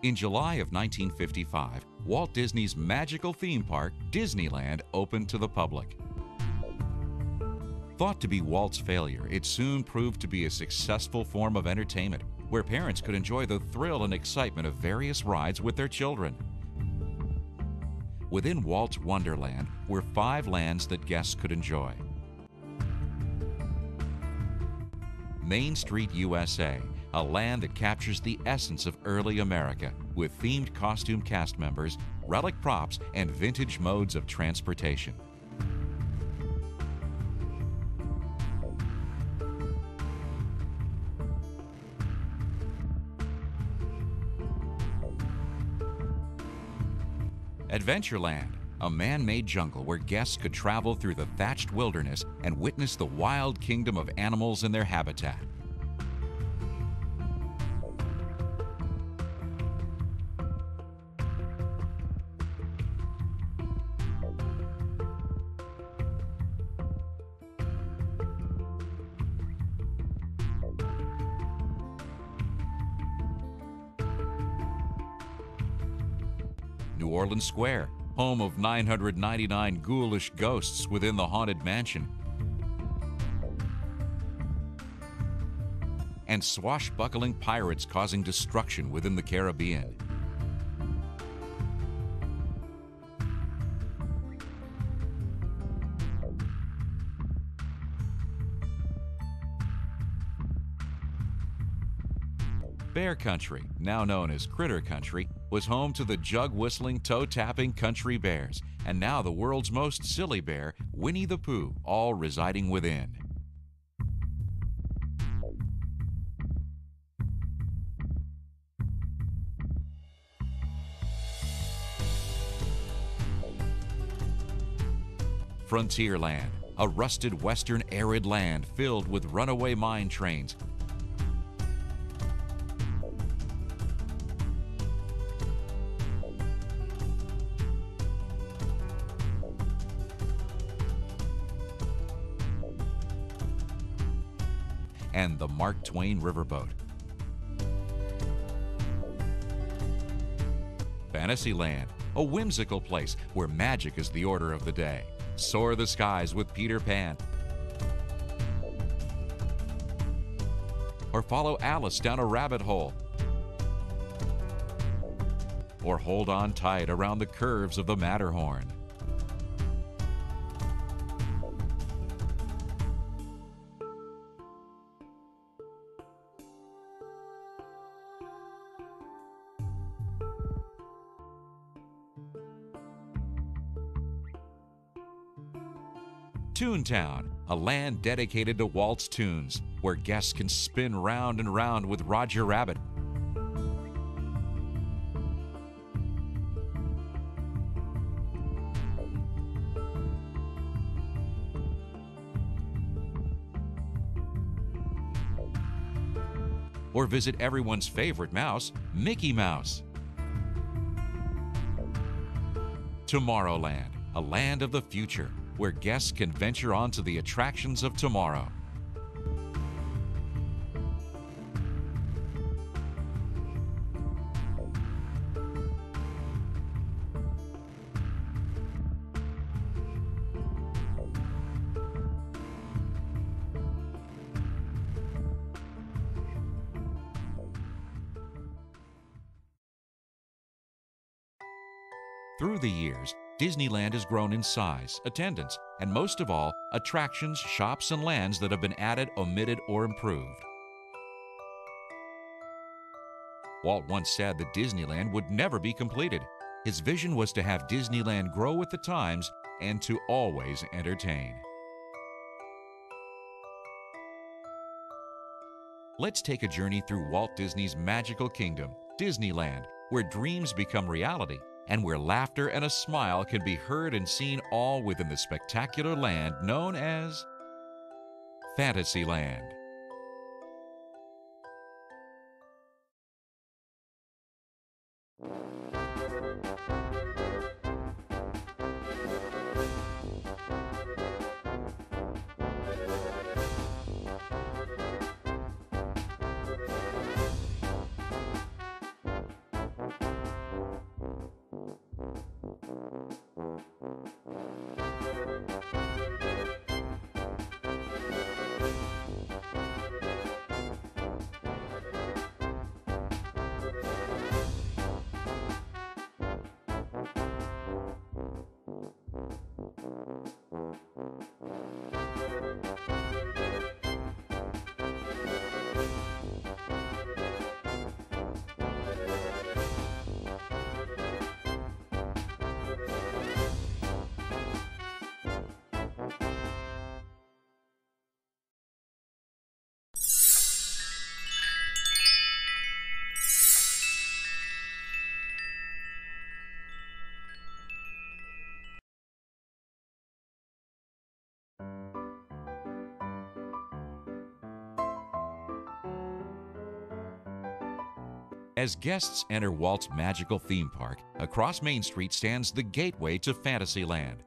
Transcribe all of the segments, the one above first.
In July of 1955, Walt Disney's magical theme park, Disneyland, opened to the public. Thought to be Walt's failure, it soon proved to be a successful form of entertainment where parents could enjoy the thrill and excitement of various rides with their children. Within Walt's Wonderland were 5 lands that guests could enjoy. Main Street, USA, a land that captures the essence of early America with themed costume cast members, relic props, and vintage modes of transportation. Adventureland, a man-made jungle where guests could travel through the thatched wilderness and witness the wild kingdom of animals in their habitat. New Orleans Square, home of 999 ghoulish ghosts within the Haunted Mansion, and swashbuckling pirates causing destruction within the Caribbean. Bear Country, now known as Critter Country, was home to the jug-whistling, toe-tapping country bears, and now the world's most silly bear, Winnie the Pooh, all residing within. Frontierland, a rusted western arid land filled with runaway mine trains, and the Mark Twain Riverboat. Fantasyland, a whimsical place where magic is the order of the day. Soar the skies with Peter Pan, or follow Alice down a rabbit hole, or hold on tight around the curves of the Matterhorn. Toontown, a land dedicated to Walt's tunes, where guests can spin round and round with Roger Rabbit, or visit everyone's favorite mouse, Mickey Mouse. Tomorrowland, a land of the future, where guests can venture onto the attractions of tomorrow. Through the years, Disneyland has grown in size, attendance, and most of all, attractions, shops, and lands that have been added, omitted, or improved. Walt once said that Disneyland would never be completed. His vision was to have Disneyland grow with the times and to always entertain. Let's take a journey through Walt Disney's magical kingdom, Disneyland, where dreams become reality, and where laughter and a smile can be heard and seen all within the spectacular land known as Fantasyland. As guests enter Walt's magical theme park, across Main Street stands the gateway to Fantasyland.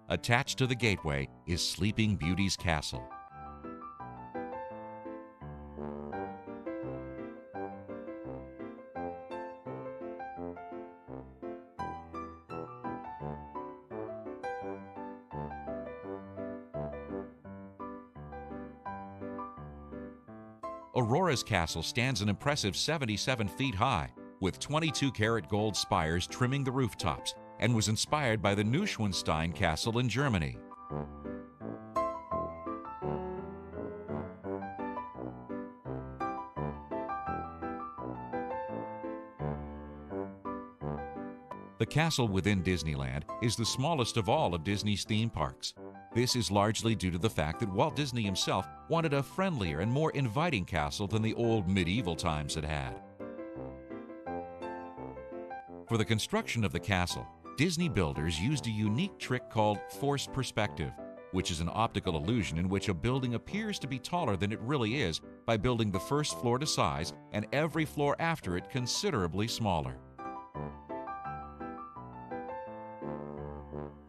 Attached to the gateway is Sleeping Beauty's castle. Aurora's castle stands an impressive 77 feet high, with 22-karat gold spires trimming the rooftops, and was inspired by the Neuschwanstein Castle in Germany. The castle within Disneyland is the smallest of all of Disney's theme parks. This is largely due to the fact that Walt Disney himself wanted a friendlier and more inviting castle than the old medieval times had had. For the construction of the castle, Disney builders used a unique trick called forced perspective, which is an optical illusion in which a building appears to be taller than it really is by building the first floor to size and every floor after it considerably smaller.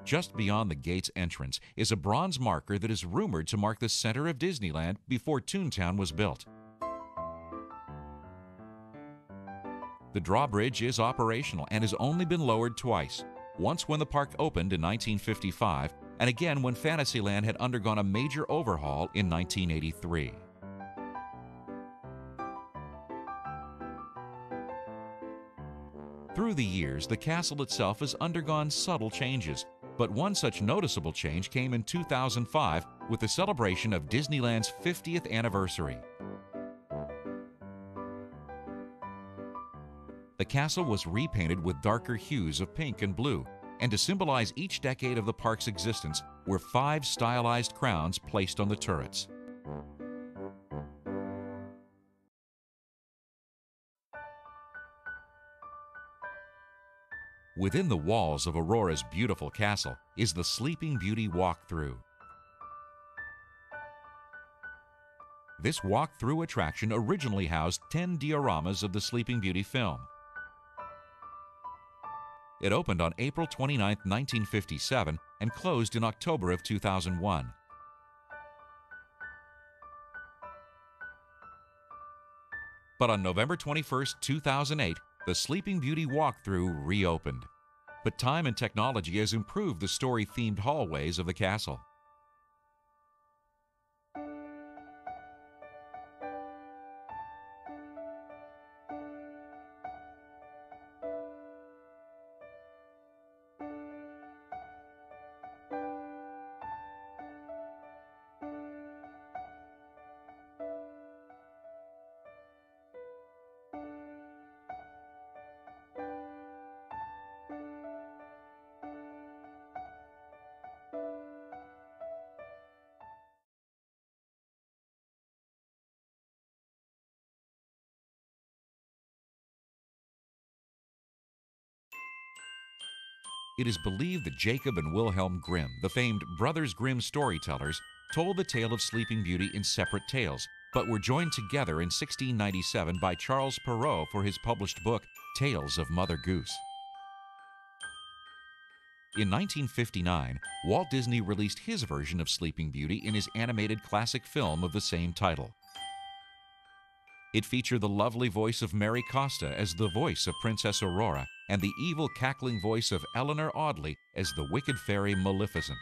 Just beyond the gate's entrance is a bronze marker that is rumored to mark the center of Disneyland before Toontown was built. The drawbridge is operational and has only been lowered twice, once when the park opened in 1955 and again when Fantasyland had undergone a major overhaul in 1983. Through the years, the castle itself has undergone subtle changes, but one such noticeable change came in 2005 with the celebration of Disneyland's 50th anniversary. The castle was repainted with darker hues of pink and blue, and to symbolize each decade of the park's existence were 5 stylized crowns placed on the turrets. Within the walls of Aurora's beautiful castle is the Sleeping Beauty walkthrough. This walkthrough attraction originally housed 10 dioramas of the Sleeping Beauty film. It opened on April 29, 1957 and closed in October of 2001. But on November 21, 2008, the Sleeping Beauty walkthrough reopened. But time and technology has improved the story-themed hallways of the castle. It is believed that Jacob and Wilhelm Grimm, the famed Brothers Grimm storytellers, told the tale of Sleeping Beauty in separate tales, but were joined together in 1697 by Charles Perrault for his published book, Tales of Mother Goose. In 1959, Walt Disney released his version of Sleeping Beauty in his animated classic film of the same title. It featured the lovely voice of Mary Costa as the voice of Princess Aurora and the evil cackling voice of Eleanor Audley as the wicked fairy Maleficent.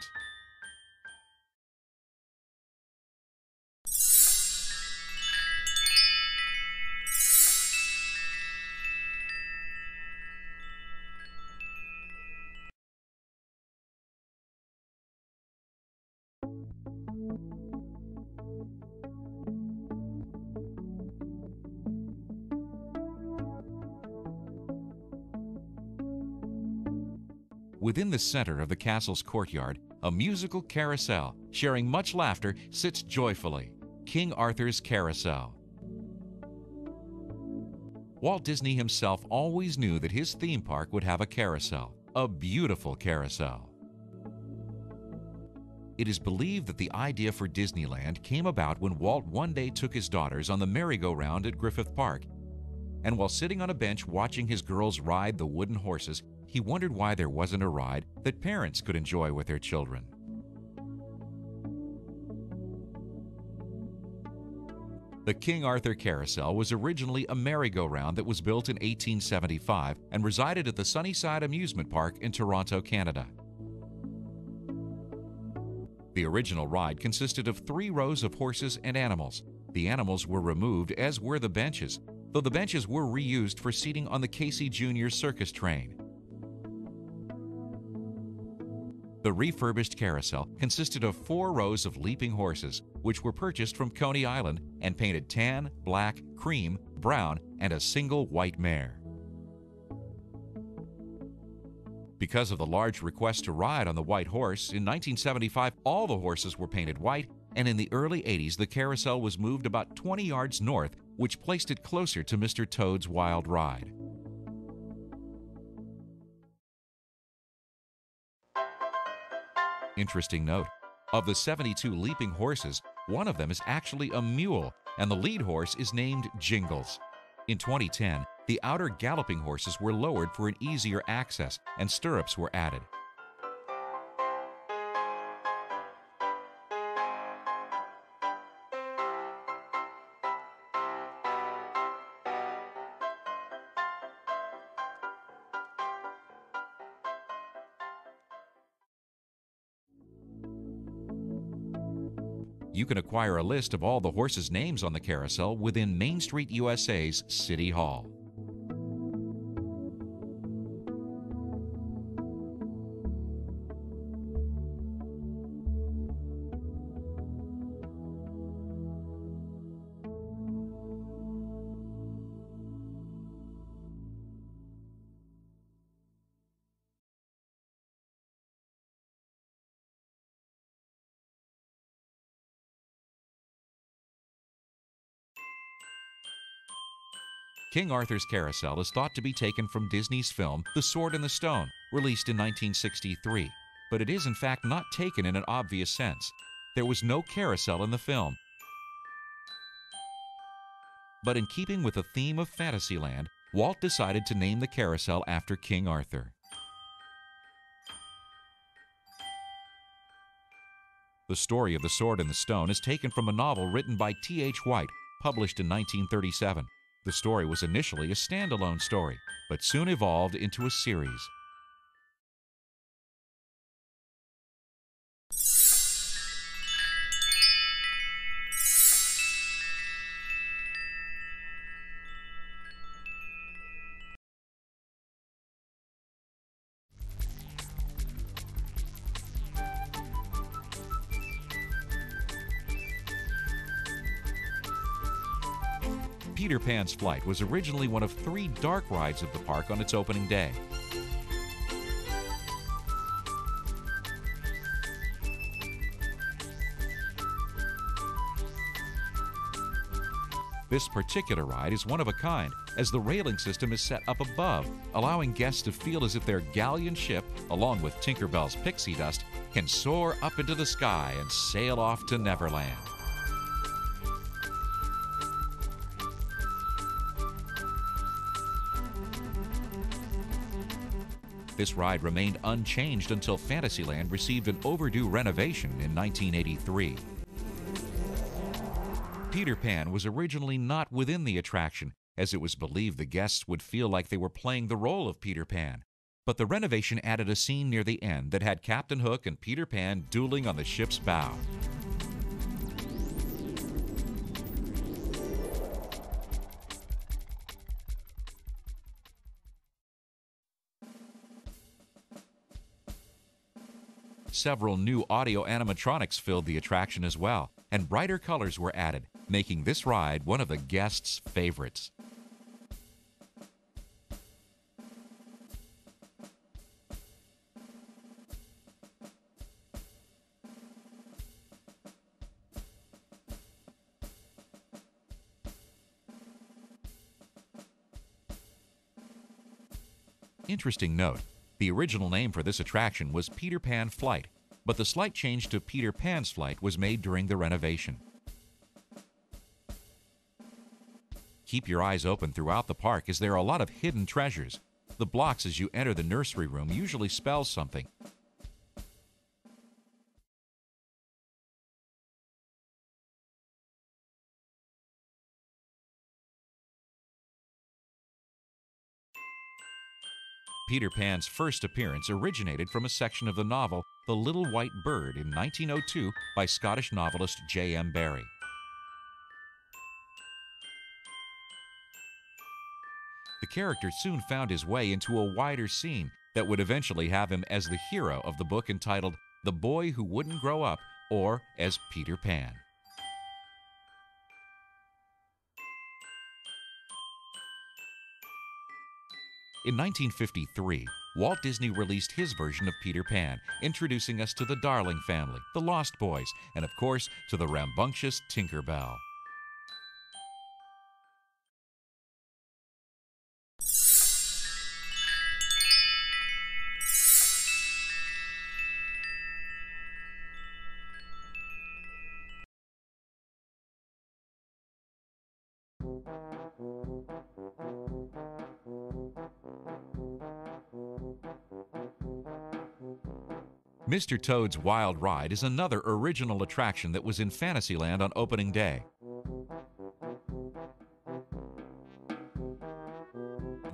Within the center of the castle's courtyard, a musical carousel, sharing much laughter, sits joyfully. King Arthur's Carousel. Walt Disney himself always knew that his theme park would have a carousel, a beautiful carousel. It is believed that the idea for Disneyland came about when Walt one day took his daughters on the merry-go-round at Griffith Park. And while sitting on a bench watching his girls ride the wooden horses, he wondered why there wasn't a ride that parents could enjoy with their children. The King Arthur Carousel was originally a merry-go-round that was built in 1875 and resided at the Sunnyside Amusement Park in Toronto, Canada. The original ride consisted of 3 rows of horses and animals. The animals were removed, as were the benches, though the benches were reused for seating on the Casey Jr. circus train. The refurbished carousel consisted of 4 rows of leaping horses, which were purchased from Coney Island and painted tan, black, cream, brown, and a single white mare. Because of the large request to ride on the white horse, in 1975 all the horses were painted white, and in the early 80s the carousel was moved about 20 yards north, which placed it closer to Mr. Toad's Wild Ride. Interesting note, of the 72 leaping horses, one of them is actually a mule, and the lead horse is named Jingles. In 2010, the outer galloping horses were lowered for an easier access, and stirrups were added. You can acquire a list of all the horses' names on the carousel within Main Street USA's City Hall. King Arthur's Carousel is thought to be taken from Disney's film The Sword and the Stone, released in 1963, but it is in fact not taken in an obvious sense. There was no carousel in the film. But in keeping with the theme of Fantasyland, Walt decided to name the carousel after King Arthur. The story of The Sword and the Stone is taken from a novel written by T.H. White, published in 1937. The story was initially a standalone story, but soon evolved into a series. Peter Pan's Flight was originally one of 3 dark rides of the park on its opening day. This particular ride is one of a kind, as the railing system is set up above, allowing guests to feel as if their galleon ship, along with Tinkerbell's pixie dust, can soar up into the sky and sail off to Neverland. This ride remained unchanged until Fantasyland received an overdue renovation in 1983. Peter Pan was originally not within the attraction, as it was believed the guests would feel like they were playing the role of Peter Pan. But the renovation added a scene near the end that had Captain Hook and Peter Pan dueling on the ship's bow. Several new audio animatronics filled the attraction as well, and brighter colors were added, making this ride one of the guests' favorites. Interesting note, the original name for this attraction was Peter Pan Flight, but the slight change to Peter Pan's Flight was made during the renovation. Keep your eyes open throughout the park as there are a lot of hidden treasures. The blocks as you enter the nursery room usually spell something. Peter Pan's first appearance originated from a section of the novel The Little White Bird in 1902 by Scottish novelist J.M. Barrie. The character soon found his way into a wider scene that would eventually have him as the hero of the book entitled The Boy Who Wouldn't Grow Up, or as Peter Pan. In 1953, Walt Disney released his version of Peter Pan, introducing us to the Darling family, the Lost Boys, and of course, to the rambunctious Tinker Bell. Mr. Toad's Wild Ride is another original attraction that was in Fantasyland on opening day.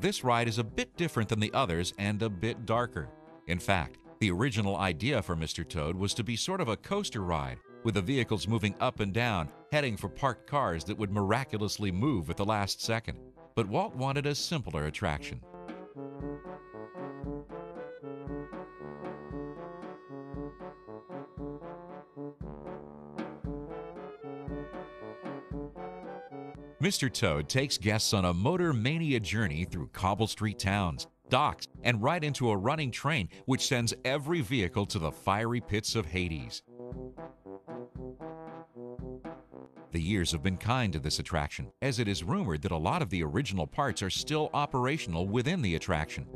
This ride is a bit different than the others and a bit darker. In fact, the original idea for Mr. Toad was to be sort of a coaster ride, with the vehicles moving up and down, heading for parked cars that would miraculously move at the last second. But Walt wanted a simpler attraction. Mr. Toad takes guests on a motor mania journey through cobble street towns, docks, and right into a running train which sends every vehicle to the fiery pits of Hades. The years have been kind to this attraction, as it is rumored that a lot of the original parts are still operational within the attraction.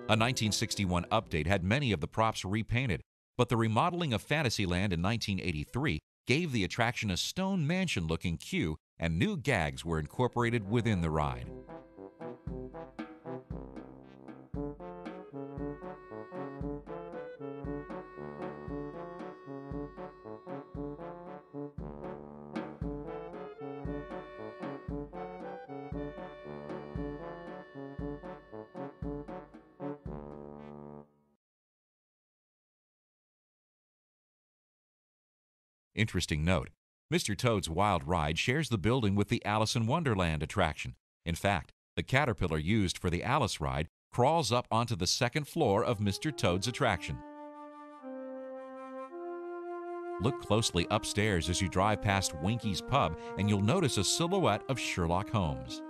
A 1961 update had many of the props repainted, but the remodeling of Fantasyland in 1983 gave the attraction a stone mansion-looking queue, and new gags were incorporated within the ride. Interesting note, Mr. Toad's Wild Ride shares the building with the Alice in Wonderland attraction. In fact, the caterpillar used for the Alice ride crawls up onto the second floor of Mr. Toad's attraction. Look closely upstairs as you drive past Winky's Pub and you'll notice a silhouette of Sherlock Holmes.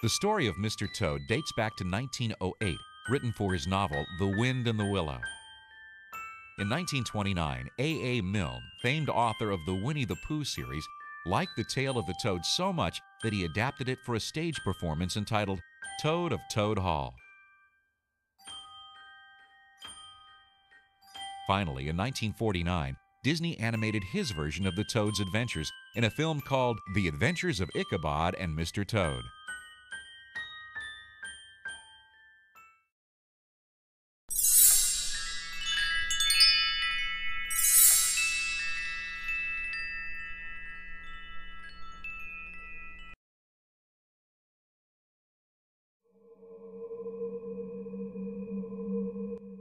The story of Mr. Toad dates back to 1908, written for his novel The Wind and the Willow. In 1929, A. Milne, famed author of the Winnie the Pooh series, liked the tale of the Toad so much that he adapted it for a stage performance entitled Toad of Toad Hall. Finally, in 1949, Disney animated his version of the Toad's adventures in a film called The Adventures of Ichabod and Mr. Toad.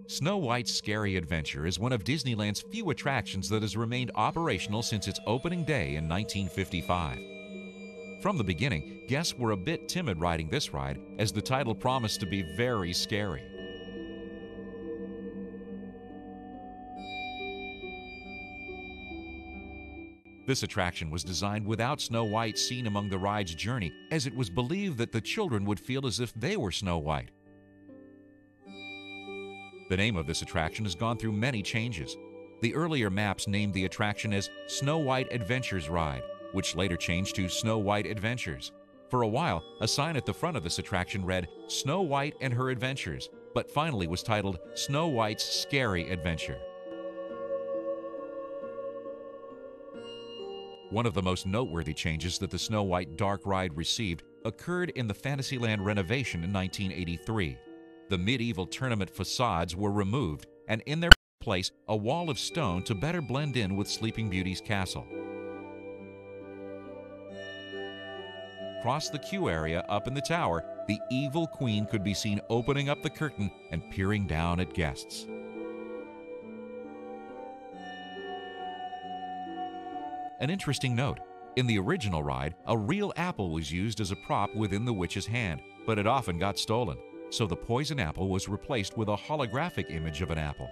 Snow White's Scary Adventure is one of Disneyland's few attractions that has remained operational since its opening day in 1955. From the beginning, guests were a bit timid riding this ride, as the title promised to be very scary. This attraction was designed without Snow White seen among the ride's journey, as it was believed that the children would feel as if they were Snow White. The name of this attraction has gone through many changes. The earlier maps named the attraction as Snow White Adventures Ride, which later changed to Snow White Adventures. For a while, a sign at the front of this attraction read Snow White and Her Adventures, but finally was titled Snow White's Scary Adventure. One of the most noteworthy changes that the Snow White Dark Ride received occurred in the Fantasyland renovation in 1983. The medieval tournament facades were removed, and in their place, a wall of stone to better blend in with Sleeping Beauty's castle. Across the queue area up in the tower, the evil queen could be seen opening up the curtain and peering down at guests. An interesting note: in the original ride, a real apple was used as a prop within the witch's hand, but it often got stolen. So the poison apple was replaced with a holographic image of an apple.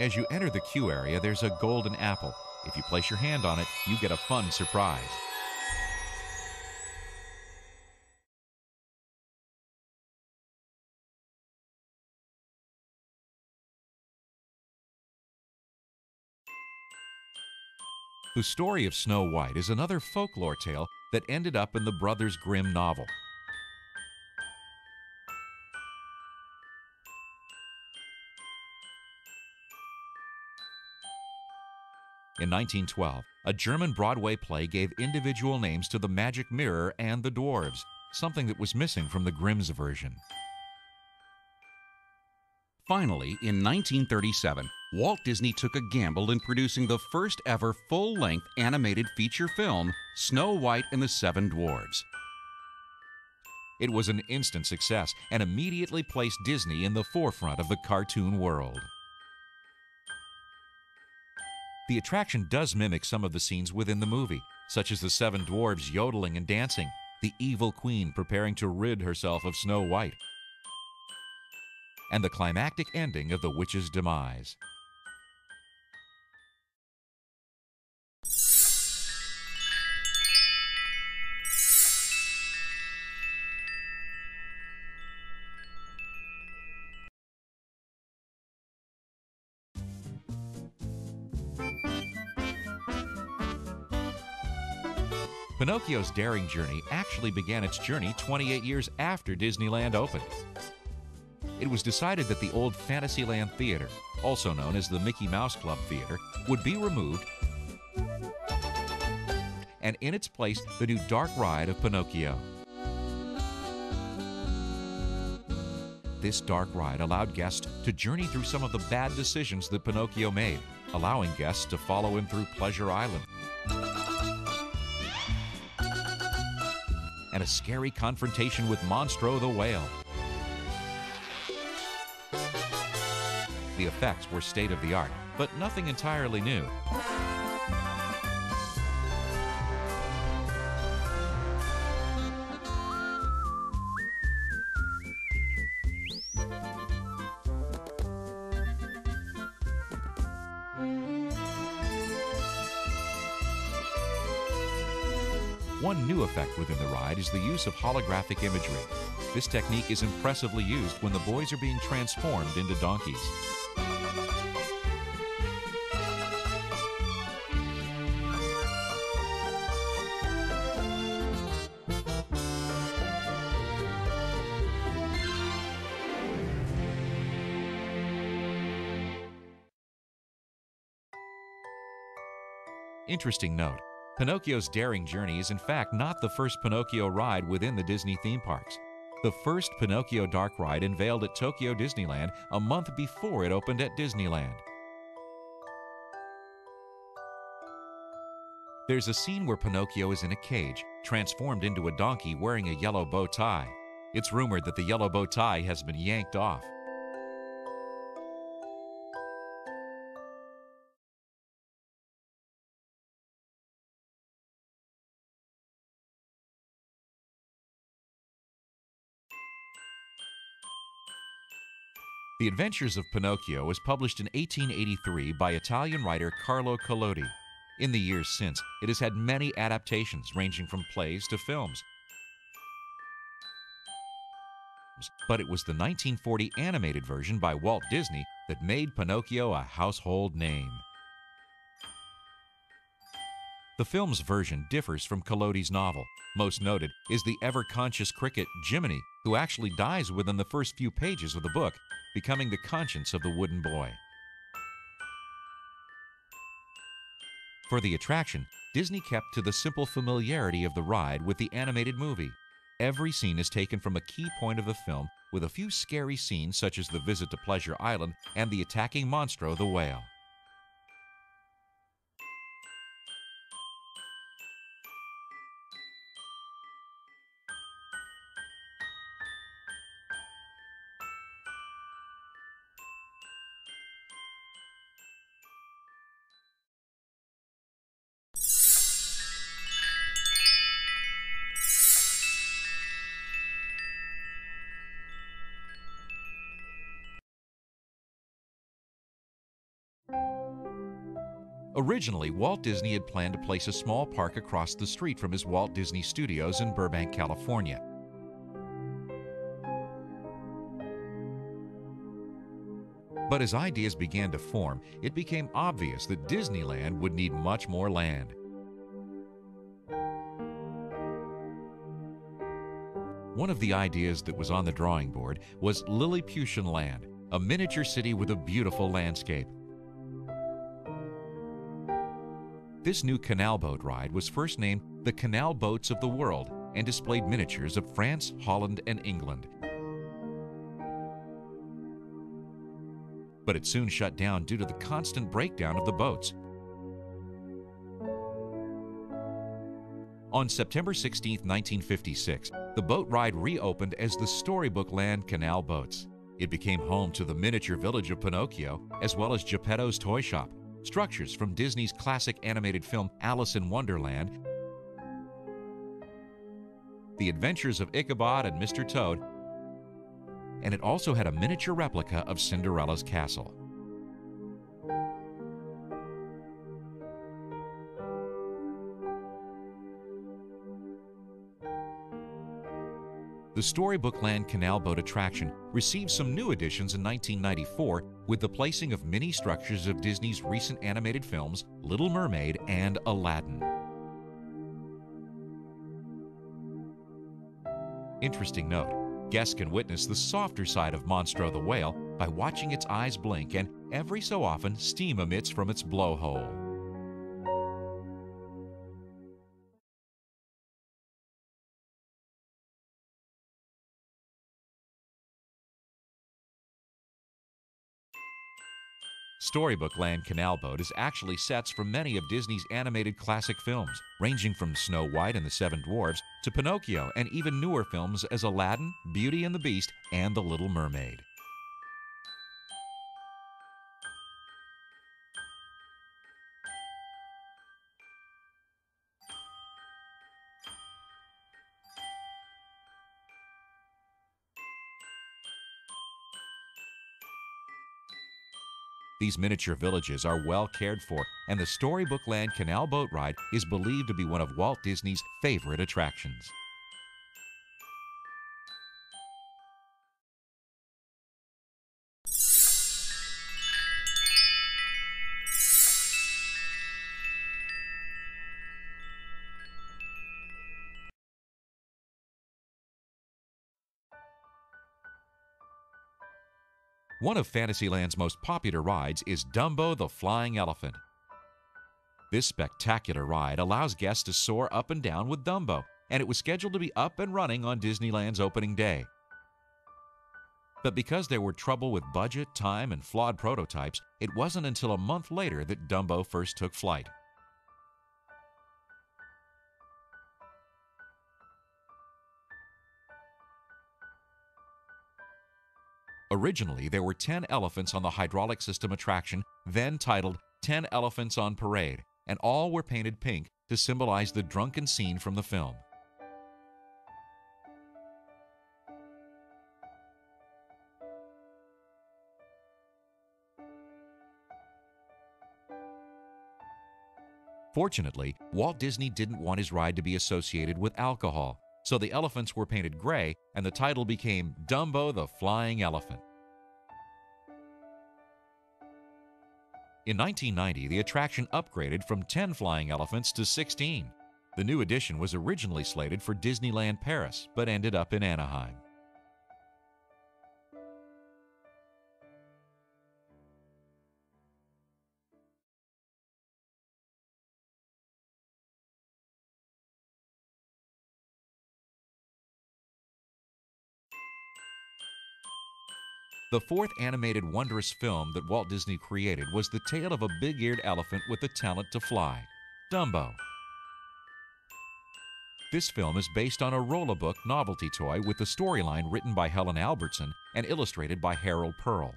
As you enter the queue area, there's a golden apple. If you place your hand on it, you get a fun surprise. The story of Snow White is another folklore tale that ended up in the Brothers Grimm novel. In 1912, a German Broadway play gave individual names to the magic mirror and the dwarves, something that was missing from the Grimm's version. Finally, in 1937, Walt Disney took a gamble in producing the first ever full-length animated feature film, Snow White and the Seven Dwarfs. It was an instant success and immediately placed Disney in the forefront of the cartoon world. The attraction does mimic some of the scenes within the movie, such as the seven dwarves yodeling and dancing, the evil queen preparing to rid herself of Snow White, and the climactic ending of the witch's demise. Pinocchio's daring journey actually began its journey 28 years after Disneyland opened. It was decided that the old Fantasyland Theater, also known as the Mickey Mouse Club Theater, would be removed, and in its place, the new dark ride of Pinocchio. This dark ride allowed guests to journey through some of the bad decisions that Pinocchio made, allowing guests to follow him through Pleasure Island and a scary confrontation with Monstro the Whale. The effects were state-of-the-art, but nothing entirely new. One new effect within the ride is the use of holographic imagery. This technique is impressively used when the boys are being transformed into donkeys. Interesting note, Pinocchio's Daring Journey is in fact not the first Pinocchio ride within the Disney theme parks. The first Pinocchio dark ride unveiled at Tokyo Disneyland a month before it opened at Disneyland. There's a scene where Pinocchio is in a cage, transformed into a donkey wearing a yellow bow tie. It's rumored that the yellow bow tie has been yanked off. The Adventures of Pinocchio was published in 1883 by Italian writer Carlo Collodi. In the years since, it has had many adaptations ranging from plays to films. But it was the 1940 animated version by Walt Disney that made Pinocchio a household name. The film's version differs from Collodi's novel. Most noted is the ever-conscious cricket Jiminy, who actually dies within the first few pages of the book, becoming the conscience of the wooden boy. For the attraction, Disney kept to the simple familiarity of the ride with the animated movie. Every scene is taken from a key point of the film, with a few scary scenes such as the visit to Pleasure Island and the attacking monstro the whale. Originally, Walt Disney had planned to place a small park across the street from his Walt Disney Studios in Burbank, California. But as ideas began to form, it became obvious that Disneyland would need much more land. One of the ideas that was on the drawing board was Lilliputian Land, a miniature city with a beautiful landscape. This new canal boat ride was first named the Canal Boats of the World and displayed miniatures of France, Holland, and England. But it soon shut down due to the constant breakdown of the boats. On September 16, 1956, the boat ride reopened as the Storybook Land Canal Boats. It became home to the miniature village of Pinocchio, as well as Geppetto's Toy Shop, structures from Disney's classic animated film Alice in Wonderland, The Adventures of Ichabod and Mr. Toad, and it also had a miniature replica of Cinderella's castle. The Storybook Land Canal Boat attraction received some new additions in 1994 with the placing of mini structures of Disney's recent animated films Little Mermaid and Aladdin. Interesting note, guests can witness the softer side of Monstro the whale by watching its eyes blink and every so often steam emits from its blowhole. Storybook Land Canal Boat is actually sets from many of Disney's animated classic films, ranging from Snow White and the Seven Dwarfs to Pinocchio and even newer films as Aladdin, Beauty and the Beast, and The Little Mermaid. These miniature villages are well cared for, and the Storybook Land Canal Boat Ride is believed to be one of Walt Disney's favorite attractions. One of Fantasyland's most popular rides is Dumbo the Flying Elephant. This spectacular ride allows guests to soar up and down with Dumbo, and it was scheduled to be up and running on Disneyland's opening day. But because there were trouble with budget, time, and flawed prototypes, it wasn't until a month later that Dumbo first took flight. Originally, there were 10 elephants on the hydraulic system attraction, then titled 10 Elephants on Parade, and all were painted pink to symbolize the drunken scene from the film. Fortunately, Walt Disney didn't want his ride to be associated with alcohol, so the elephants were painted gray and the title became Dumbo the Flying Elephant. In 1990, the attraction upgraded from 10 flying elephants to 16. The new addition was originally slated for Disneyland Paris, but ended up in Anaheim. The fourth animated wondrous film that Walt Disney created was the tale of a big-eared elephant with the talent to fly, Dumbo. This film is based on a roll-a-book novelty toy with the storyline written by Helen Albertson and illustrated by Harold Pearl.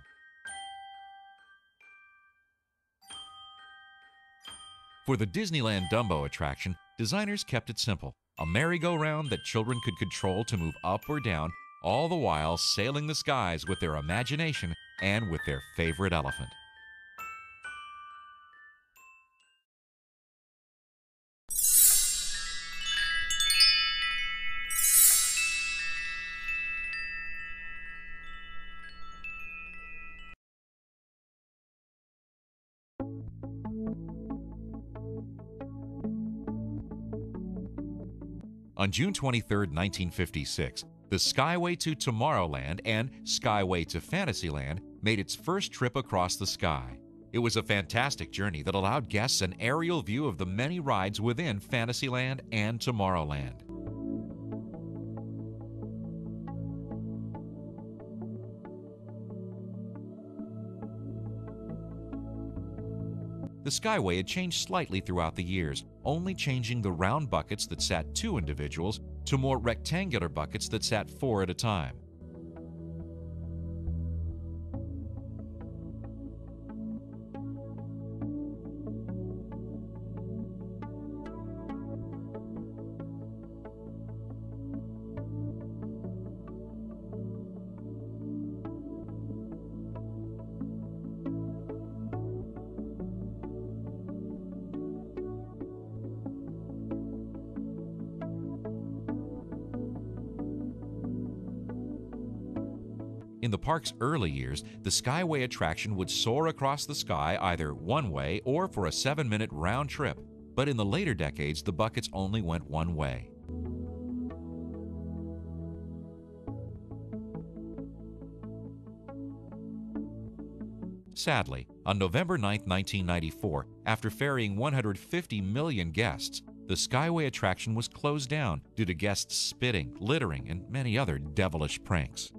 For the Disneyland Dumbo attraction, designers kept it simple, a merry-go-round that children could control to move up or down, all the while sailing the skies with their imagination and with their favorite elephant. On June 23, 1956, the Skyway to Tomorrowland and Skyway to Fantasyland made its first trip across the sky. It was a fantastic journey that allowed guests an aerial view of the many rides within Fantasyland and Tomorrowland. The Skyway had changed slightly throughout the years, only changing the round buckets that sat 2 individuals to more rectangular buckets that sat 4 at a time. In the park's early years, the Skyway attraction would soar across the sky either one way or for a 7-minute round trip, but in the later decades, the buckets only went one way. Sadly, on November 9, 1994, after ferrying 150 million guests, the Skyway attraction was closed down due to guests spitting, littering, and many other devilish pranks.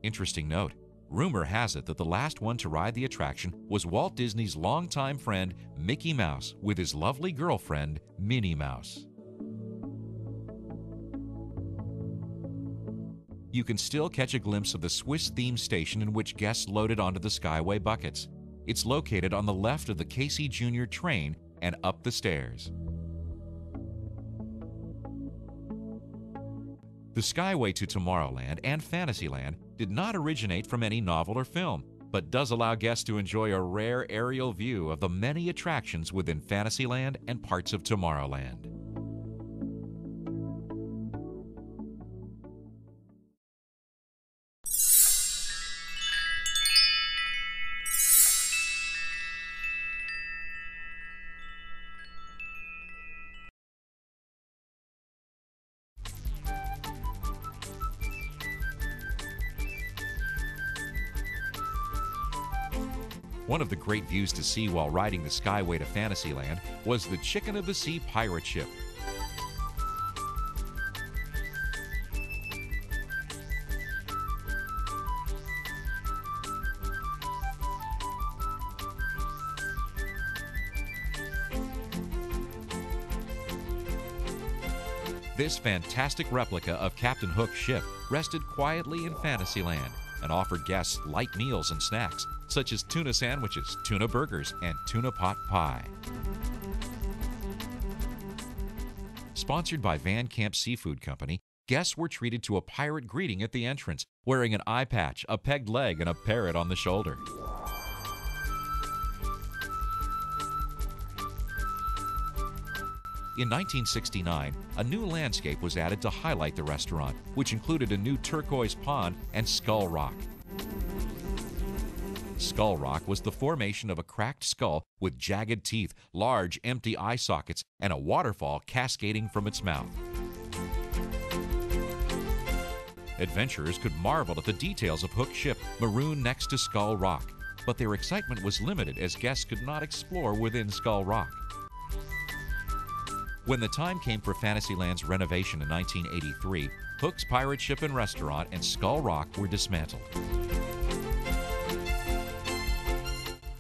Interesting note, rumor has it that the last one to ride the attraction was Walt Disney's longtime friend Mickey Mouse with his lovely girlfriend Minnie Mouse. You can still catch a glimpse of the Swiss-themed station in which guests loaded onto the Skyway buckets. It's located on the left of the Casey Jr. train and up the stairs. The Skyway to Tomorrowland and Fantasyland did not originate from any novel or film, but does allow guests to enjoy a rare aerial view of the many attractions within Fantasyland and parts of Tomorrowland. One of the great views to see while riding the Skyway to Fantasyland was the Chicken of the Sea pirate ship. This fantastic replica of Captain Hook's ship rested quietly in Fantasyland and offered guests light meals and snacks, such as tuna sandwiches, tuna burgers, and tuna pot pie. Sponsored by Van Camp Seafood Company, guests were treated to a pirate greeting at the entrance, wearing an eye patch, a pegged leg, and a parrot on the shoulder. In 1969, a new landscape was added to highlight the restaurant, which included a new turquoise pond and Skull Rock. Skull Rock was the formation of a cracked skull with jagged teeth, large empty eye sockets, and a waterfall cascading from its mouth. Adventurers could marvel at the details of Hook's ship marooned next to Skull Rock, but their excitement was limited as guests could not explore within Skull Rock. When the time came for Fantasyland's renovation in 1983, Hook's Pirate Ship and Restaurant and Skull Rock were dismantled.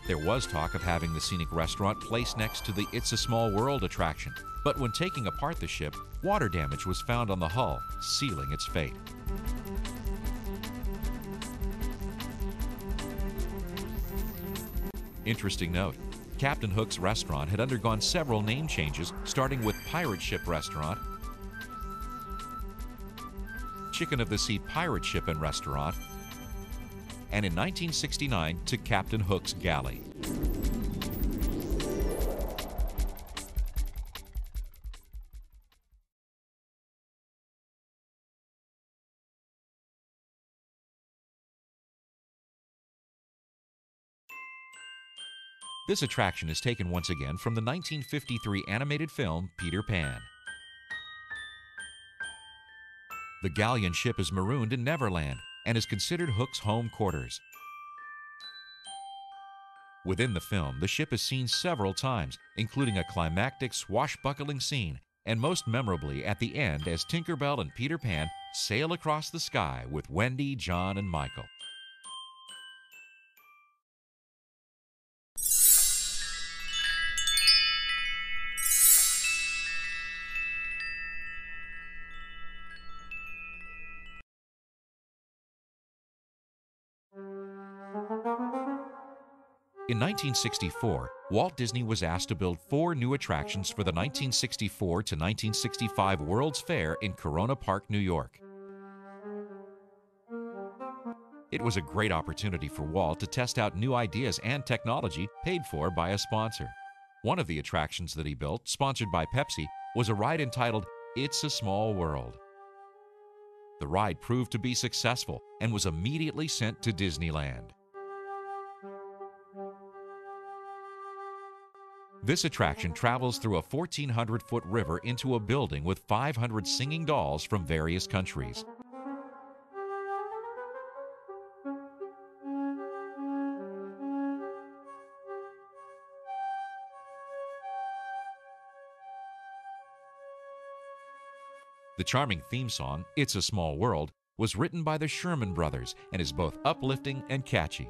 There was talk of having the scenic restaurant placed next to the It's a Small World attraction, but when taking apart the ship, water damage was found on the hull, sealing its fate. Interesting note, Captain Hook's restaurant had undergone several name changes, starting with Pirate Ship Restaurant, Chicken of the Sea Pirate Ship and Restaurant, and in 1969 to Captain Hook's Galley. This attraction is taken once again from the 1953 animated film Peter Pan. The galleon ship is marooned in Neverland and is considered Hook's home quarters. Within the film, the ship is seen several times, including a climactic swashbuckling scene, and most memorably at the end as Tinker Bell and Peter Pan sail across the sky with Wendy, John, and Michael. In 1964, Walt Disney was asked to build 4 new attractions for the 1964 to 1965 World's Fair in Corona Park, New York. It was a great opportunity for Walt to test out new ideas and technology paid for by a sponsor. One of the attractions that he built, sponsored by Pepsi, was a ride entitled It's a Small World. The ride proved to be successful and was immediately sent to Disneyland. This attraction travels through a 1,400-foot river into a building with 500 singing dolls from various countries. The charming theme song, It's a Small World, was written by the Sherman Brothers and is both uplifting and catchy.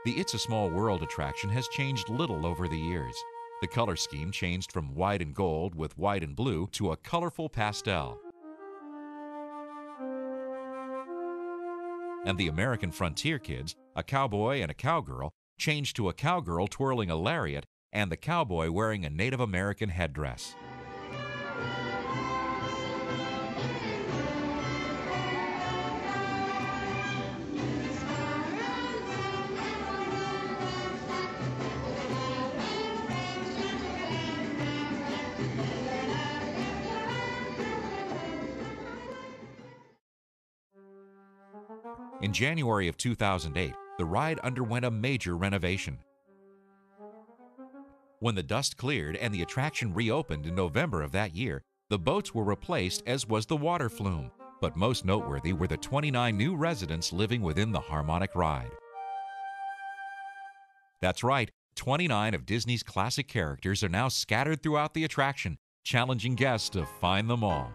The It's a Small World attraction has changed little over the years. The color scheme changed from white and gold with white and blue to a colorful pastel. And the American Frontier Kids, a cowboy and a cowgirl, changed to a cowgirl twirling a lariat and the cowboy wearing a Native American headdress. In January of 2008, the ride underwent a major renovation. When the dust cleared and the attraction reopened in November of that year, the boats were replaced, as was the water flume. But most noteworthy were the 29 new residents living within the harmonic ride. That's right, 29 of Disney's classic characters are now scattered throughout the attraction, challenging guests to find them all.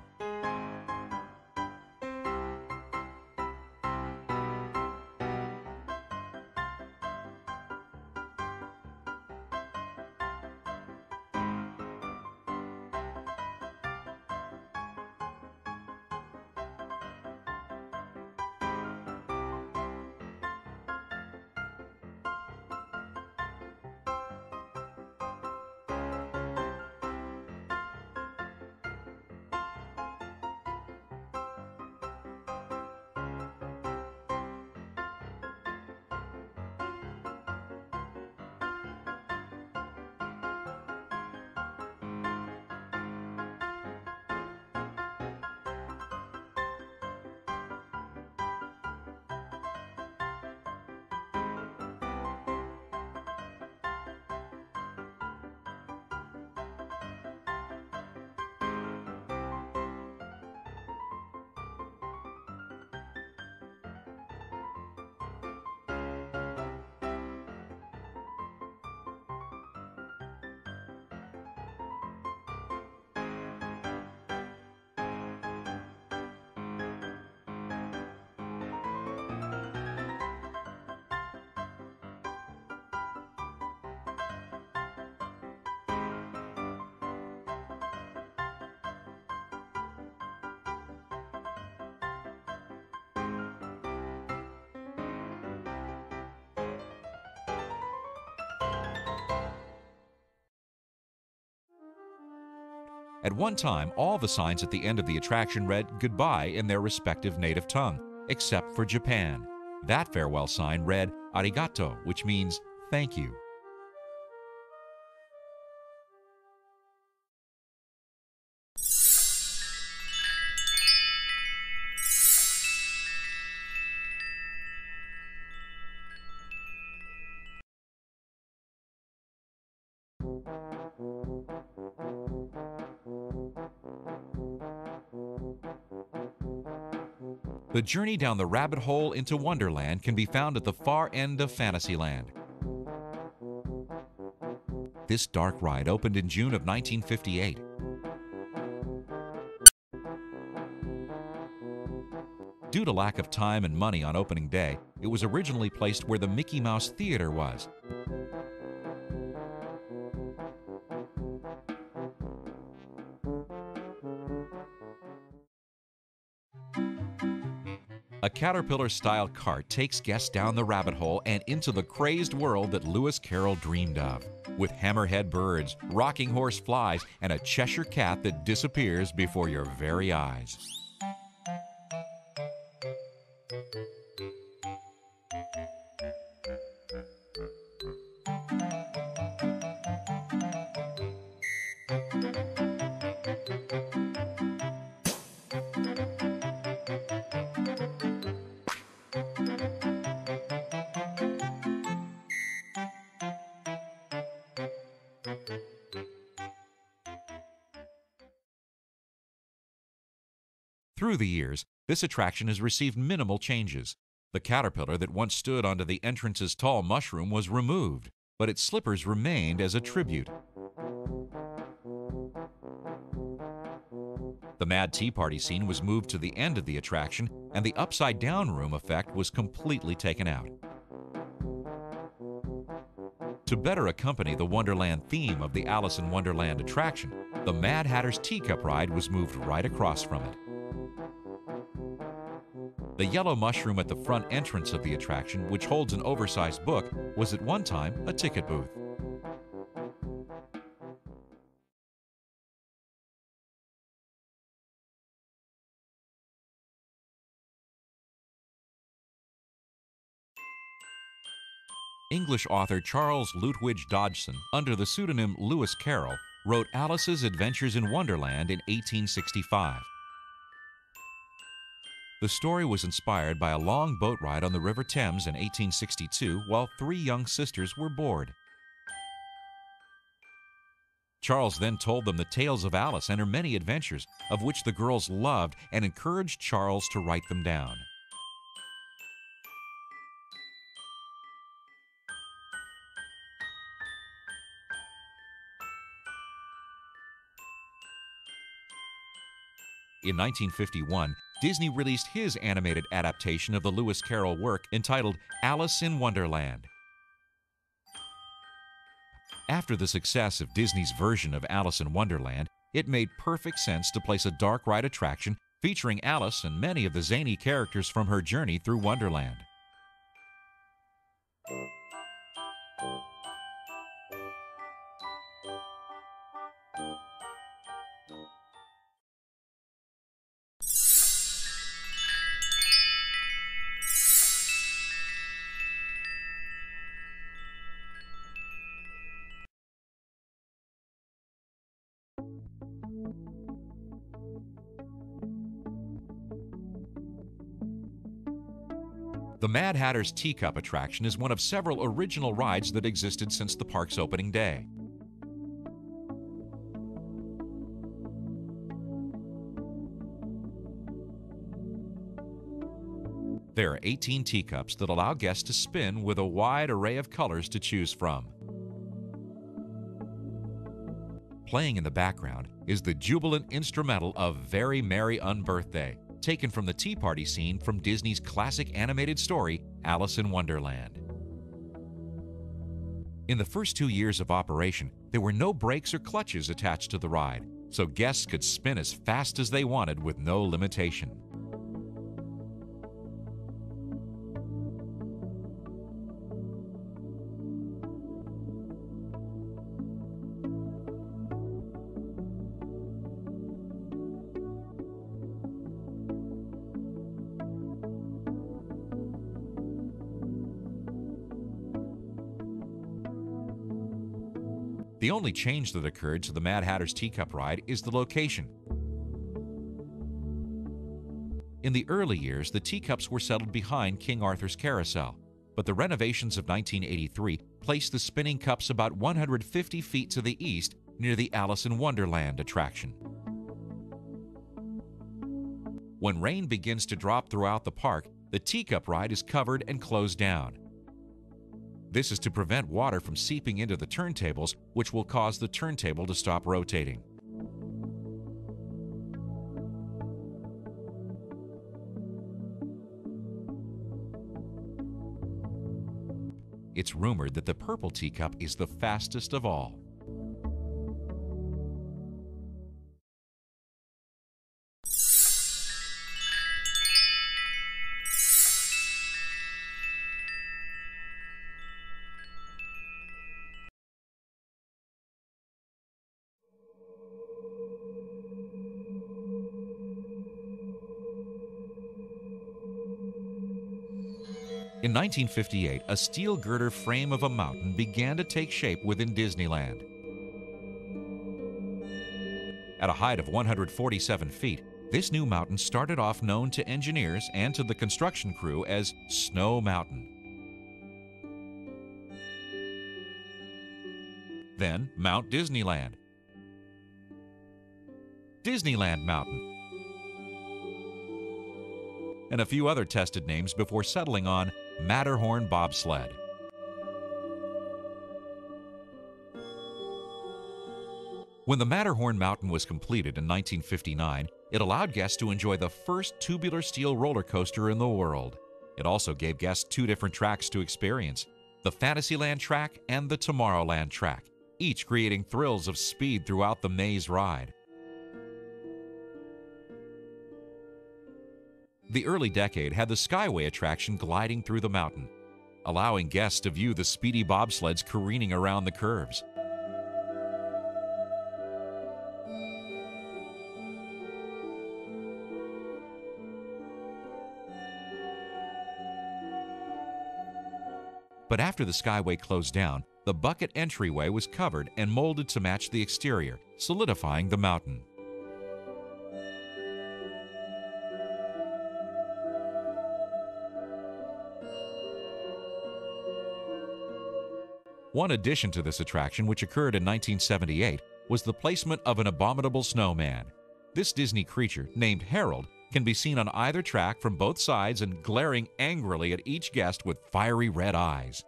At one time, all the signs at the end of the attraction read goodbye in their respective native tongue, except for Japan. That farewell sign read arigato, which means thank you. The journey down the rabbit hole into Wonderland can be found at the far end of Fantasyland. This dark ride opened in June of 1958. Due to lack of time and money on opening day, it was originally placed where the Mickey Mouse Theater was. A Caterpillar-style cart takes guests down the rabbit hole and into the crazed world that Lewis Carroll dreamed of, with hammerhead birds, rocking horse flies, and a Cheshire cat that disappears before your very eyes. Through the years, this attraction has received minimal changes. The caterpillar that once stood onto the entrance's tall mushroom was removed, but its slippers remained as a tribute. The Mad Tea Party scene was moved to the end of the attraction, and the upside-down room effect was completely taken out. To better accompany the Wonderland theme of the Alice in Wonderland attraction, the Mad Hatter's Teacup Ride was moved right across from it. The yellow mushroom at the front entrance of the attraction, which holds an oversized book, was at one time a ticket booth. English author Charles Lutwidge Dodgson, under the pseudonym Lewis Carroll, wrote Alice's Adventures in Wonderland in 1865. The story was inspired by a long boat ride on the River Thames in 1862 while three young sisters were bored. Charles then told them the tales of Alice and her many adventures, of which the girls loved, and encouraged Charles to write them down. In 1951, Disney released his animated adaptation of the Lewis Carroll work entitled Alice in Wonderland. After the success of Disney's version of Alice in Wonderland, it made perfect sense to place a dark ride attraction featuring Alice and many of the zany characters from her journey through Wonderland. The Mad Hatter's Teacup attraction is one of several original rides that existed since the park's opening day. There are 18 teacups that allow guests to spin with a wide array of colors to choose from. Playing in the background is the jubilant instrumental of Very Merry Unbirthday, taken from the Tea Party scene from Disney's classic animated story, Alice in Wonderland. In the first 2 years of operation, there were no brakes or clutches attached to the ride, so guests could spin as fast as they wanted with no limitation. The only change that occurred to the Mad Hatter's Teacup Ride is the location. In the early years, the teacups were settled behind King Arthur's Carousel, but the renovations of 1983 placed the spinning cups about 150 feet to the east near the Alice in Wonderland attraction. When rain begins to drop throughout the park, the teacup ride is covered and closed down. This is to prevent water from seeping into the turntables, which will cause the turntable to stop rotating. It's rumored that the purple teacup is the fastest of all. In 1958, a steel girder frame of a mountain began to take shape within Disneyland. At a height of 147 feet, this new mountain started off known to engineers and to the construction crew as Snow Mountain. Then Mount Disneyland, Disneyland Mountain, and a few other tested names before settling on Matterhorn Bobsled. When the Matterhorn Mountain was completed in 1959, it allowed guests to enjoy the first tubular steel roller coaster in the world. It also gave guests 2 different tracks to experience. the Fantasyland track and the Tomorrowland track, each creating thrills of speed throughout the maze ride. The early decade had the Skyway attraction gliding through the mountain, allowing guests to view the speedy bobsleds careening around the curves. But after the Skyway closed down, the bucket entryway was covered and molded to match the exterior, solidifying the mountain. One addition to this attraction, which occurred in 1978, was the placement of an abominable snowman. This Disney creature, named Harold, can be seen on either track from both sides and glaring angrily at each guest with fiery red eyes.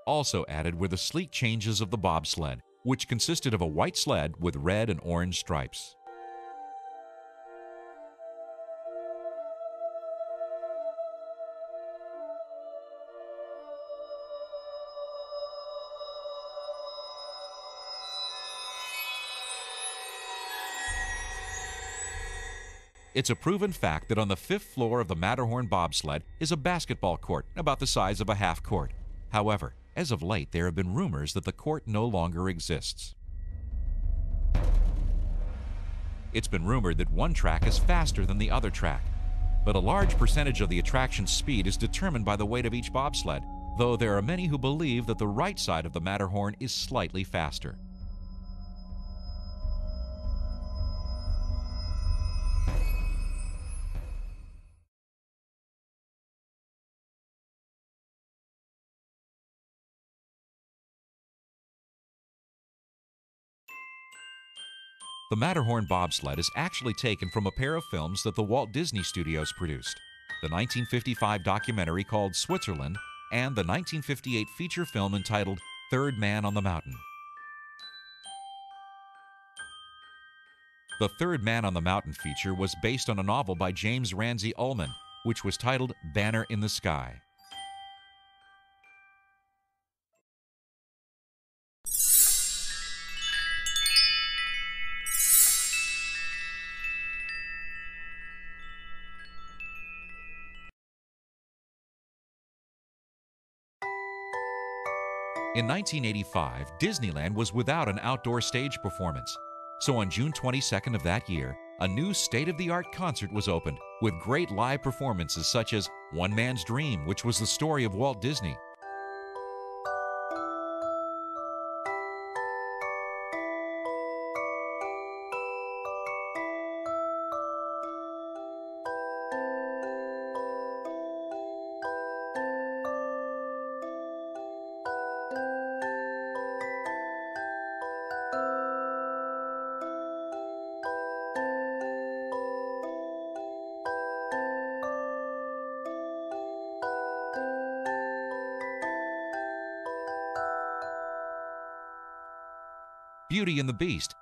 Also added were the sleek changes of the bobsled, which consisted of a white sled with red and orange stripes. It's a proven fact that on the 5th floor of the Matterhorn bobsled is a basketball court about the size of a half court. However, as of late, there have been rumors that the court no longer exists. It's been rumored that one track is faster than the other track, but a large percentage of the attraction's speed is determined by the weight of each bobsled, though there are many who believe that the right side of the Matterhorn is slightly faster. The Matterhorn bobsled is actually taken from a pair of films that the Walt Disney Studios produced, the 1955 documentary called Switzerland and the 1958 feature film entitled Third Man on the Mountain. The Third Man on the Mountain feature was based on a novel by James Ramsey Ullman, which was titled Banner in the Sky. In 1985, Disneyland was without an outdoor stage performance. So on June 22nd of that year, a new state-of-the-art concert was opened with great live performances such as One Man's Dream, which was the story of Walt Disney. Beauty and the Beast,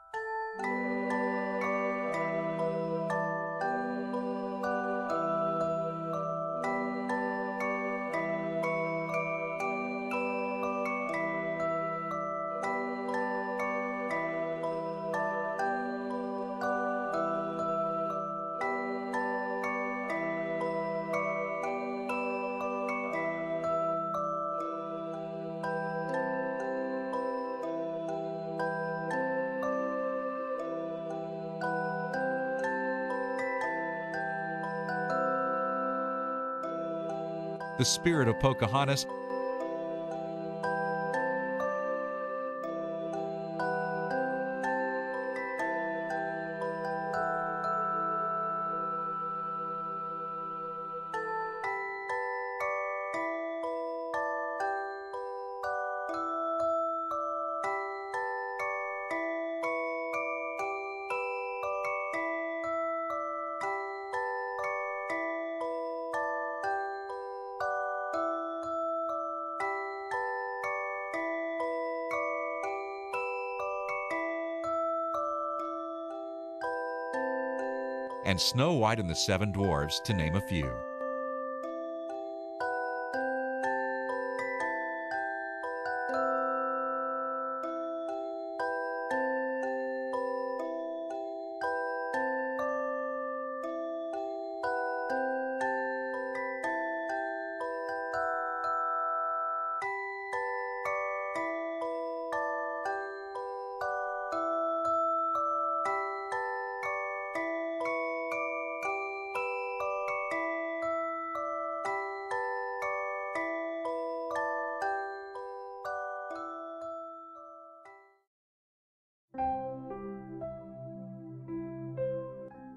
The Spirit of Pocahontas, and Snow White and the Seven Dwarfs, to name a few.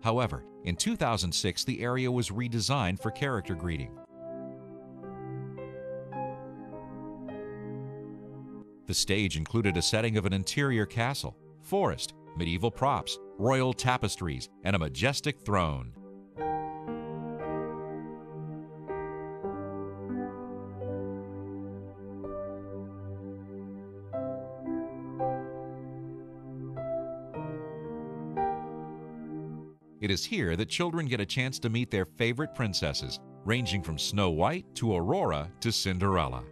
However, in 2006, the area was redesigned for character greeting. The stage included a setting of an interior castle, forest, medieval props, royal tapestries, and a majestic throne. It is here that children get a chance to meet their favorite princesses, ranging from Snow White to Aurora to Cinderella.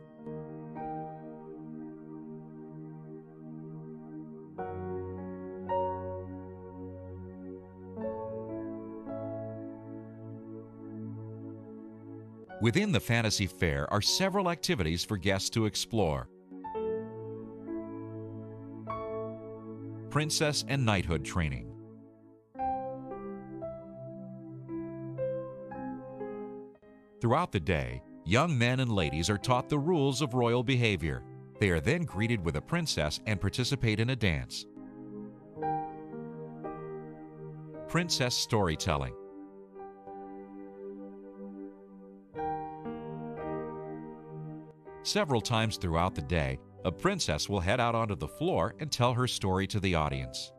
Within the Fantasy Fair are several activities for guests to explore. Princess and Knighthood training. Throughout the day, young men and ladies are taught the rules of royal behavior. They are then greeted with a princess and participate in a dance. Princess storytelling. Several times throughout the day, a princess will head out onto the floor and tell her story to the audience.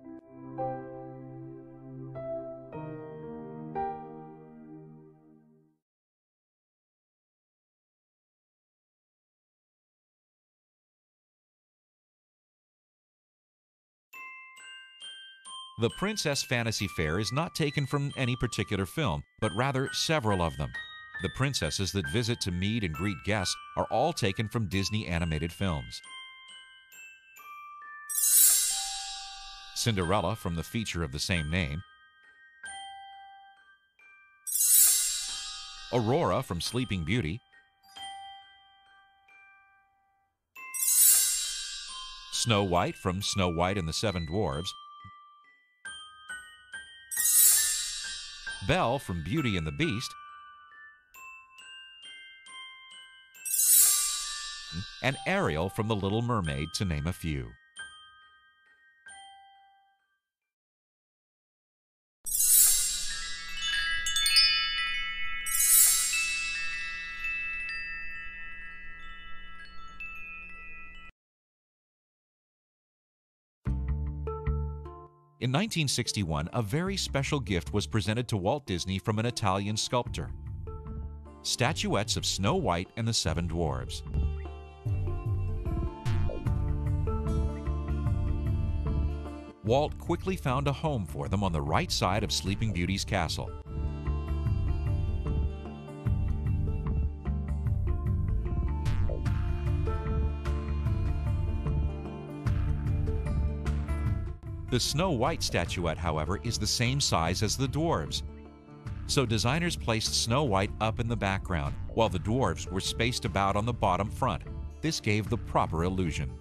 The Princess Fantasy Fair is not taken from any particular film, but rather several of them. The princesses that visit to meet and greet guests are all taken from Disney animated films. Cinderella from the feature of the same name, Aurora from Sleeping Beauty, Snow White from Snow White and the Seven Dwarfs, Belle from Beauty and the Beast, and Ariel from The Little Mermaid, to name a few. In 1961, a very special gift was presented to Walt Disney from an Italian sculptor: statuettes of Snow White and the Seven Dwarfs. Walt quickly found a home for them on the right side of Sleeping Beauty's castle. The Snow White statuette, however, is the same size as the dwarves. So designers placed Snow White up in the background, while the dwarves were spaced about on the bottom front. This gave the proper illusion.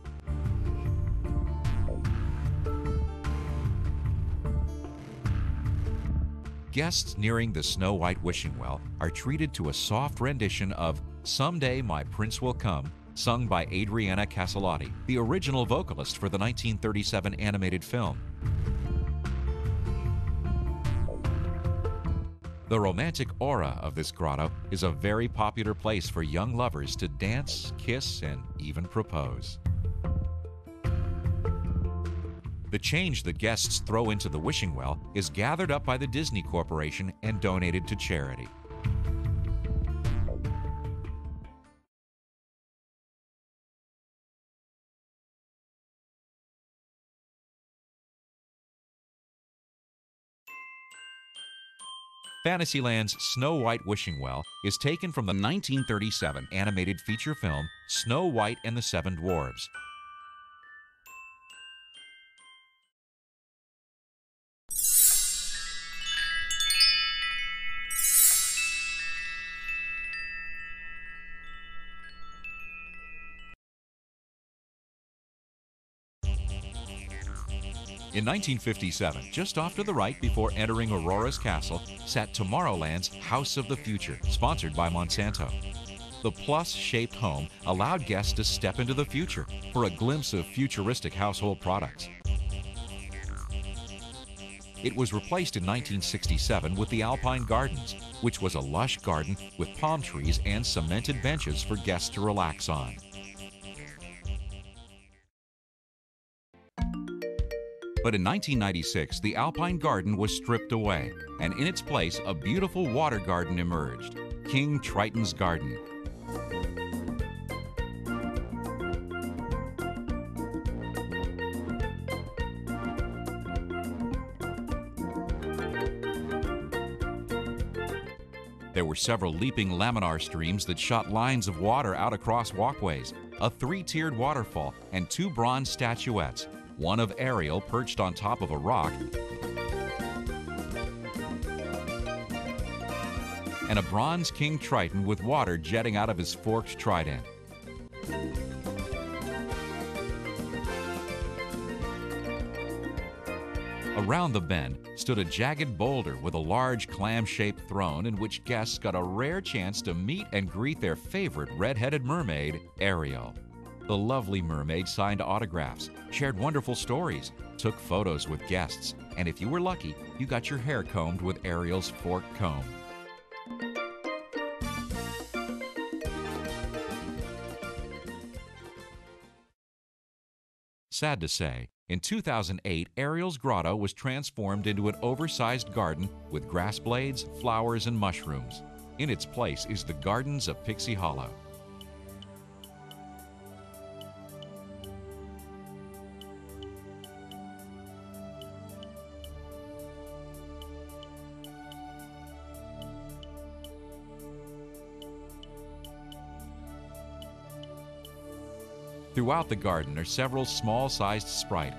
Guests nearing the Snow White wishing well are treated to a soft rendition of "Someday My Prince Will Come," sung by Adriana Caselotti, the original vocalist for the 1937 animated film. The romantic aura of this grotto is a very popular place for young lovers to dance, kiss, and even propose. The change the guests throw into the wishing well is gathered up by the Disney Corporation and donated to charity. Fantasyland's Snow White wishing well is taken from the 1937 animated feature film Snow White and the Seven Dwarfs. In 1957, just off to the right before entering Aurora's castle, sat Tomorrowland's House of the Future, sponsored by Monsanto. The plus-shaped home allowed guests to step into the future for a glimpse of futuristic household products. It was replaced in 1967 with the Alpine Gardens, which was a lush garden with palm trees and cemented benches for guests to relax on. But in 1996, the Alpine Garden was stripped away, and in its place, a beautiful water garden emerged, King Triton's Garden. There were several leaping laminar streams that shot lines of water out across walkways, a three-tiered waterfall, and two bronze statuettes, one of Ariel perched on top of a rock, and a bronze King Triton with water jetting out of his forked trident. Around the bend stood a jagged boulder with a large clam-shaped throne in which guests got a rare chance to meet and greet their favorite red-headed mermaid, Ariel. The lovely mermaid signed autographs, shared wonderful stories, took photos with guests, and if you were lucky, you got your hair combed with Ariel's forked comb. Sad to say, in 2008, Ariel's grotto was transformed into an oversized garden with grass blades, flowers, and mushrooms. In its place is the Gardens of Pixie Hollow. Throughout the garden are several small-sized sprites.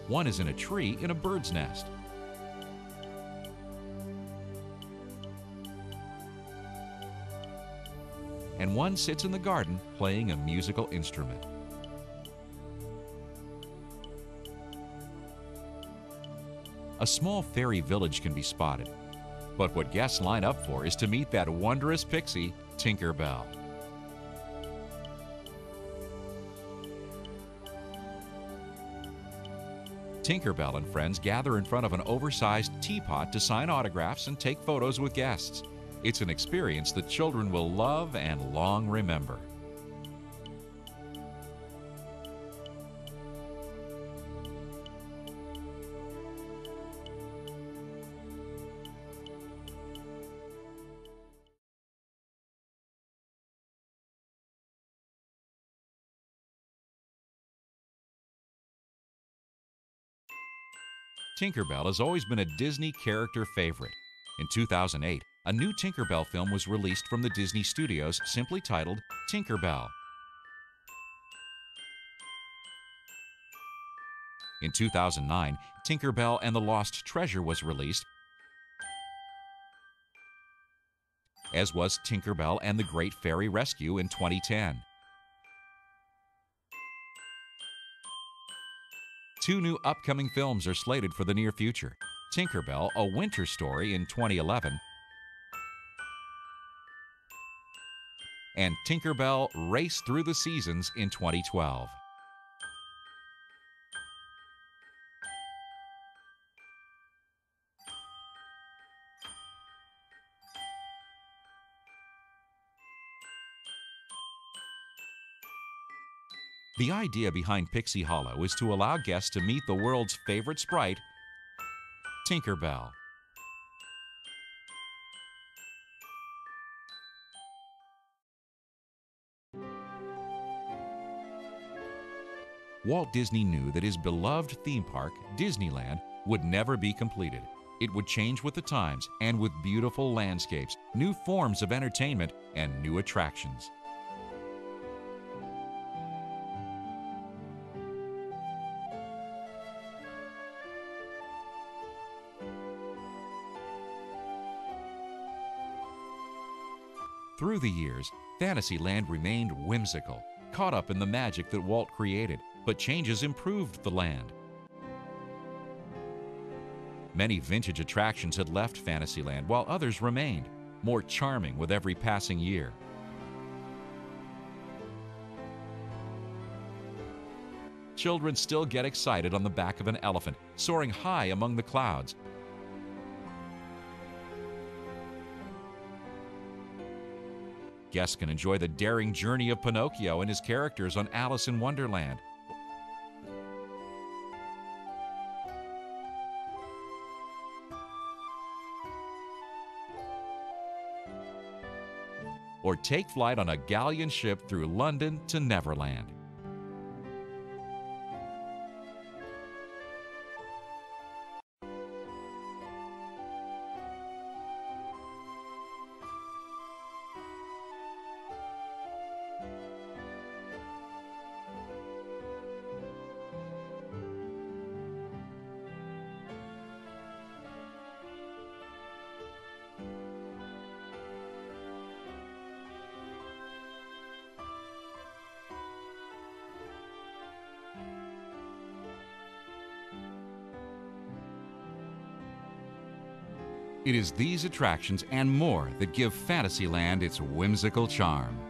One is in a tree in a bird's nest. And one sits in the garden playing a musical instrument. A small fairy village can be spotted. But what guests line up for is to meet that wondrous pixie, Tinker Bell. Tinker Bell and friends gather in front of an oversized teapot to sign autographs and take photos with guests. It's an experience that children will love and long remember. Tinker Bell has always been a Disney character favorite. In 2008, a new Tinker Bell film was released from the Disney Studios simply titled Tinker Bell. In 2009, Tinker Bell and the Lost Treasure was released, as was Tinker Bell and the Great Fairy Rescue in 2010. Two new upcoming films are slated for the near future. Tinker Bell, A Winter Story in 2011, and Tinker Bell, Race Through the Seasons in 2012. The idea behind Pixie Hollow is to allow guests to meet the world's favorite sprite, Tinker Bell. Walt Disney knew that his beloved theme park, Disneyland, would never be completed. It would change with the times and with beautiful landscapes, new forms of entertainment, and new attractions. Through the years, Fantasyland remained whimsical, caught up in the magic that Walt created, but changes improved the land. Many vintage attractions had left Fantasyland while others remained, more charming with every passing year. children still get excited on the back of an elephant, soaring high among the clouds. Guests can enjoy the daring journey of Pinocchio and his characters on Alice in Wonderland. Or take flight on a galleon ship through London to Neverland. It is these attractions and more that give Fantasyland its whimsical charm.